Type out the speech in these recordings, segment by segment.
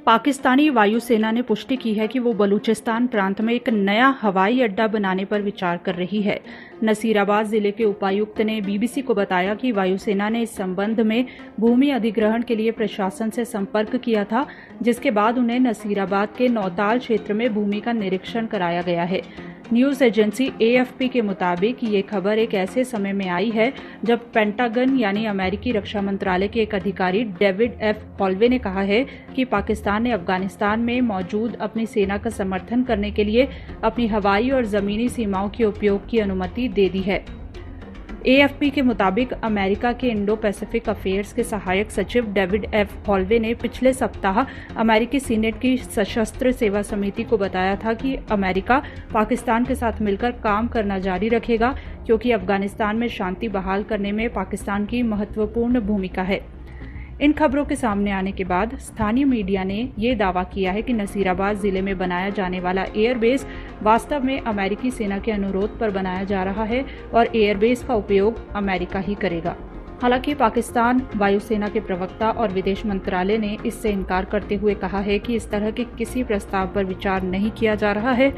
पाकिस्तानी वायुसेना ने पुष्टि की है कि वो बलूचिस्तान प्रांत में एक नया हवाई अड्डा बनाने पर विचार कर रही है। नसीराबाद जिले के उपायुक्त ने बीबीसी को बताया कि वायुसेना ने इस संबंध में भूमि अधिग्रहण के लिए प्रशासन से संपर्क किया था, जिसके बाद उन्हें नसीराबाद के नौताल क्षेत्र में भूमि का निरीक्षण कराया गया है। न्यूज़ एजेंसी AFP के मुताबिक ये खबर एक ऐसे समय में आई है जब पेंटागन यानी अमेरिकी रक्षा मंत्रालय के एक अधिकारी डेविड F. हॉलवे ने कहा है कि पाकिस्तान ने अफगानिस्तान में मौजूद अपनी सेना का समर्थन करने के लिए अपनी हवाई और ज़मीनी सीमाओं के उपयोग की अनुमति दे दी है। AFP के मुताबिक अमेरिका के इंडो पैसिफिक अफेयर्स के सहायक सचिव डेविड F. हॉलवे ने पिछले सप्ताह अमेरिकी सीनेट की सशस्त्र सेवा समिति को बताया था कि अमेरिका पाकिस्तान के साथ मिलकर काम करना जारी रखेगा, क्योंकि अफगानिस्तान में शांति बहाल करने में पाकिस्तान की महत्वपूर्ण भूमिका है। इन खबरों के सामने आने के बाद स्थानीय मीडिया ने ये दावा किया है कि नसीराबाद जिले में बनाया जाने वाला एयरबेस वास्तव में अमेरिकी सेना के अनुरोध पर बनाया जा रहा है और एयरबेस का उपयोग अमेरिका ही करेगा। हालांकि पाकिस्तान वायुसेना के प्रवक्ता और विदेश मंत्रालय ने इससे इनकार करते हुए कहा है कि इस तरह के किसी प्रस्ताव पर विचार नहीं किया जा रहा है।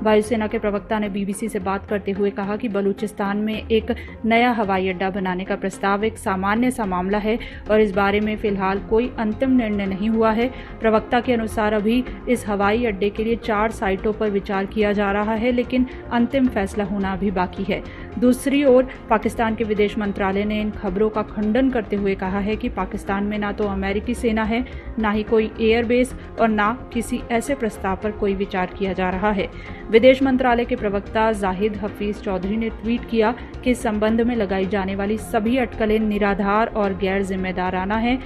वायुसेना के प्रवक्ता ने बीबीसी से बात करते हुए कहा कि बलूचिस्तान में एक नया हवाई अड्डा बनाने का प्रस्ताव एक सामान्य सा मामला है और इस बारे में फिलहाल कोई अंतिम निर्णय नहीं हुआ है। प्रवक्ता के अनुसार अभी इस हवाई अड्डे के लिए 4 साइटों पर विचार किया जा रहा है, लेकिन अंतिम फैसला होना अभी बाकी है। दूसरी ओर पाकिस्तान के विदेश मंत्रालय ने इन खबरों का खंडन करते हुए कहा है कि पाकिस्तान में ना तो अमेरिकी सेना है, ना ही कोई एयरबेस और ना किसी ऐसे प्रस्ताव पर कोई विचार किया जा रहा है। विदेश मंत्रालय के प्रवक्ता जाहिद हफीज चौधरी ने ट्वीट किया कि इस संबंध में लगाई जाने वाली सभी अटकलें निराधार और गैर जिम्मेदाराना हैं,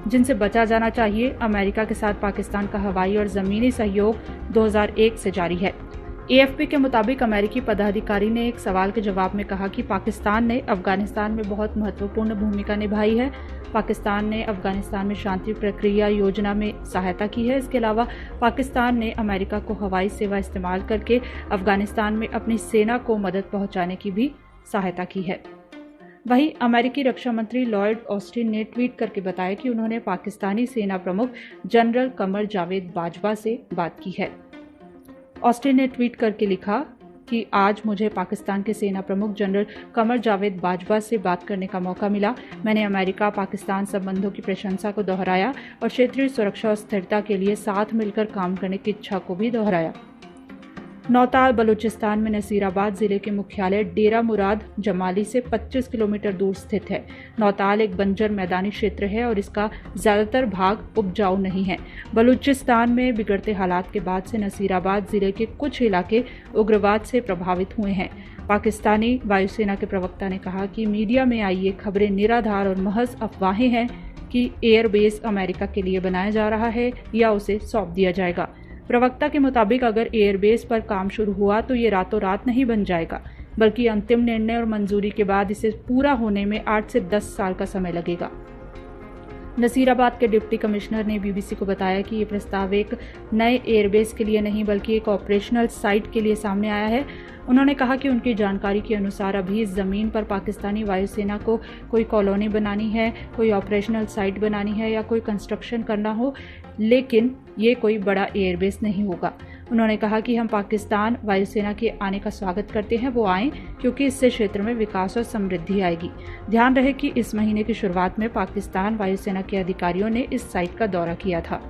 जिनसे बचा जाना चाहिए। अमेरिका के साथ पाकिस्तान का हवाई और ज़मीनी सहयोग 2001 से जारी है। AFP के मुताबिक अमेरिकी पदाधिकारी ने एक सवाल के जवाब में कहा कि पाकिस्तान ने अफगानिस्तान में बहुत महत्वपूर्ण भूमिका निभाई है। पाकिस्तान ने अफगानिस्तान में शांति प्रक्रिया योजना में सहायता की है। इसके अलावा पाकिस्तान ने अमेरिका को हवाई सेवा इस्तेमाल करके अफगानिस्तान में अपनी सेना को मदद पहुंचाने की भी सहायता की है। वहीं अमेरिकी रक्षा मंत्री लॉयड ऑस्टिन ने ट्वीट करके बताया कि उन्होंने पाकिस्तानी सेना प्रमुख जनरल कमर जावेद बाजवा से बात की है। ऑस्टिन ने ट्वीट करके लिखा कि आज मुझे पाकिस्तान के सेना प्रमुख जनरल कमर जावेद बाजवा से बात करने का मौका मिला। मैंने अमेरिका पाकिस्तान संबंधों की प्रशंसा को दोहराया और क्षेत्रीय सुरक्षा और स्थिरता के लिए साथ मिलकर काम करने की इच्छा को भी दोहराया। नौताल बलूचिस्तान में नसीराबाद जिले के मुख्यालय डेरा मुराद जमाली से 25 किलोमीटर दूर स्थित है। नौताल एक बंजर मैदानी क्षेत्र है और इसका ज़्यादातर भाग उपजाऊ नहीं है। बलूचिस्तान में बिगड़ते हालात के बाद से नसीराबाद जिले के कुछ इलाके उग्रवाद से प्रभावित हुए हैं। पाकिस्तानी वायुसेना के प्रवक्ता ने कहा कि मीडिया में आई ये खबरें निराधार और महज अफवाहें हैं कि एयरबेस अमेरिका के लिए बनाया जा रहा है या उसे सौंप दिया जाएगा। प्रवक्ता के मुताबिक अगर एयरबेस पर काम शुरू हुआ तो ये रातों रात नहीं बन जाएगा, बल्कि अंतिम निर्णय और मंजूरी के बाद इसे पूरा होने में 8 से 10 साल का समय लगेगा। नसीराबाद के डिप्टी कमिश्नर ने बीबीसी को बताया कि ये प्रस्ताव एक नए एयरबेस के लिए नहीं बल्कि एक ऑपरेशनल साइट के लिए सामने आया है। उन्होंने कहा कि उनकी जानकारी के अनुसार अभी इस ज़मीन पर पाकिस्तानी वायुसेना को कोई कॉलोनी बनानी है, कोई ऑपरेशनल साइट बनानी है या कोई कंस्ट्रक्शन करना हो, लेकिन ये कोई बड़ा एयरबेस नहीं होगा। उन्होंने कहा कि हम पाकिस्तान वायुसेना के आने का स्वागत करते हैं, वो आएँ क्योंकि इससे क्षेत्र में विकास और समृद्धि आएगी। ध्यान रहे कि इस महीने की शुरुआत में पाकिस्तान वायुसेना के अधिकारियों ने इस साइट का दौरा किया था।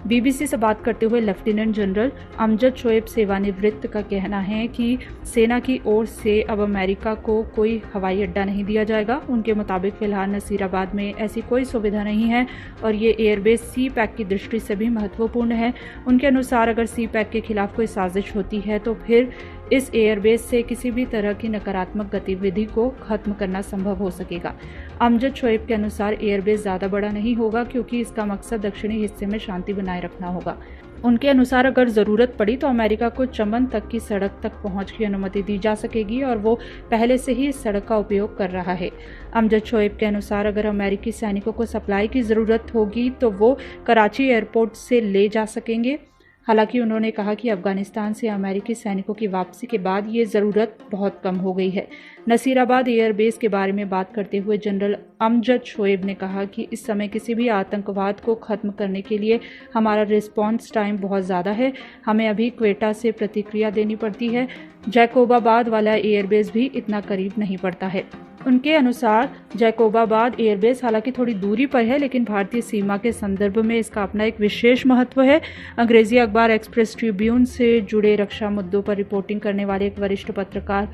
बीबीसी से बात करते हुए लेफ्टिनेंट जनरल अमजद शोएब सेवानिवृत्त का कहना है कि सेना की ओर से अब अमेरिका को कोई हवाई अड्डा नहीं दिया जाएगा। उनके मुताबिक फिलहाल नसीराबाद में ऐसी कोई सुविधा नहीं है और ये एयरबेस सी पैक की दृष्टि से भी महत्वपूर्ण है। उनके अनुसार अगर सी पैक के खिलाफ कोई साजिश होती है तो फिर इस एयरबेस से किसी भी तरह की नकारात्मक गतिविधि को खत्म करना संभव हो सकेगा। अमजद शोएब के अनुसार एयरबेस ज़्यादा बड़ा नहीं होगा क्योंकि इसका मकसद दक्षिणी हिस्से में शांति बनाए रखना होगा। उनके अनुसार अगर ज़रूरत पड़ी तो अमेरिका को चमन तक की सड़क तक पहुंच की अनुमति दी जा सकेगी और वो पहले से ही इस सड़क का उपयोग कर रहा है। अमजद शोएब के अनुसार अगर अमेरिकी सैनिकों को सप्लाई की ज़रूरत होगी तो वो कराची एयरपोर्ट से ले जा सकेंगे। हालांकि उन्होंने कहा कि अफगानिस्तान से अमेरिकी सैनिकों की वापसी के बाद ये ज़रूरत बहुत कम हो गई है। नसीराबाद एयरबेस के बारे में बात करते हुए जनरल अमजद शोएब ने कहा कि इस समय किसी भी आतंकवाद को ख़त्म करने के लिए हमारा रिस्पॉन्स टाइम बहुत ज़्यादा है। हमें अभी क्वेटा से प्रतिक्रिया देनी पड़ती है। जैकोबाबाद वाला एयरबेस भी इतना करीब नहीं पड़ता है। उनके अनुसार जैकोबाबाद एयरबेस हालांकि थोड़ी दूरी पर है, लेकिन भारतीय सीमा के संदर्भ में इसका अपना एक विशेष महत्व है। अंग्रेजी अखबार एक्सप्रेस ट्रिब्यून से जुड़े रक्षा मुद्दों पर रिपोर्टिंग करने वाले एक वरिष्ठ पत्रकार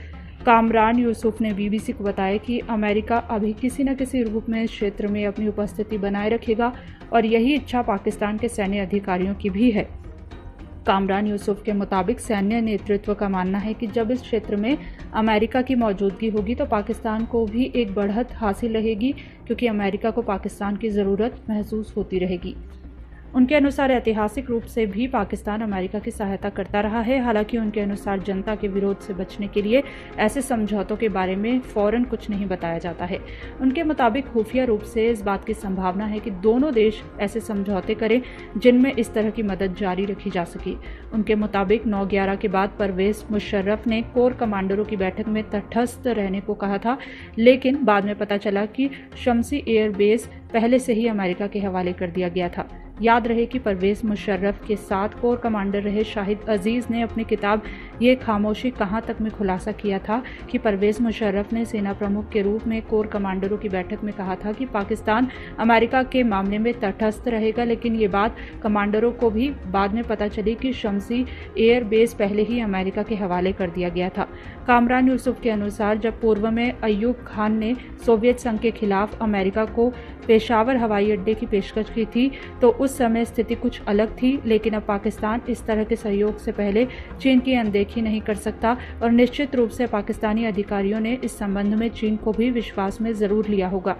कामरान यूसुफ ने बीबीसी को बताया कि अमेरिका अभी किसी न किसी रूप में इस क्षेत्र में अपनी उपस्थिति बनाए रखेगा और यही इच्छा पाकिस्तान के सैन्य अधिकारियों की भी है। कामरान यूसुफ के मुताबिक सैन्य नेतृत्व का मानना है कि जब इस क्षेत्र में अमेरिका की मौजूदगी होगी तो पाकिस्तान को भी एक बढ़त हासिल रहेगी, क्योंकि अमेरिका को पाकिस्तान की ज़रूरत महसूस होती रहेगी। उनके अनुसार ऐतिहासिक रूप से भी पाकिस्तान अमेरिका की सहायता करता रहा है। हालांकि उनके अनुसार जनता के विरोध से बचने के लिए ऐसे समझौतों के बारे में फौरन कुछ नहीं बताया जाता है। उनके मुताबिक खुफिया रूप से इस बात की संभावना है कि दोनों देश ऐसे समझौते करें जिनमें इस तरह की मदद जारी रखी जा सके। उनके मुताबिक 9/11 के बाद परवेज मुशर्रफ ने कोर कमांडरों की बैठक में तटस्थ रहने को कहा था, लेकिन बाद में पता चला कि शम्सी एयरबेस पहले से ही अमेरिका के हवाले कर दिया गया था। याद रहे कि परवेज मुशर्रफ के साथ कोर कमांडर रहे शाहिद अजीज़ ने अपनी किताब ये खामोशी कहाँ तक में खुलासा किया था कि परवेज मुशर्रफ ने सेना प्रमुख के रूप में कोर कमांडरों की बैठक में कहा था कि पाकिस्तान अमेरिका के मामले में तटस्थ रहेगा, लेकिन ये बात कमांडरों को भी बाद में पता चली कि शम्सी एयर बेस पहले ही अमेरिका के हवाले कर दिया गया था। कामरान यूसुफ के अनुसार जब पूर्व में अयूब खान ने सोवियत संघ के खिलाफ अमेरिका को पेशावर हवाई अड्डे की पेशकश की थी तो उस समय स्थिति कुछ अलग थी, लेकिन अब पाकिस्तान इस तरह के सहयोग से पहले चीन की अनदेखी नहीं कर सकता और निश्चित रूप से पाकिस्तानी अधिकारियों ने इस संबंध में चीन को भी विश्वास में जरूर लिया होगा।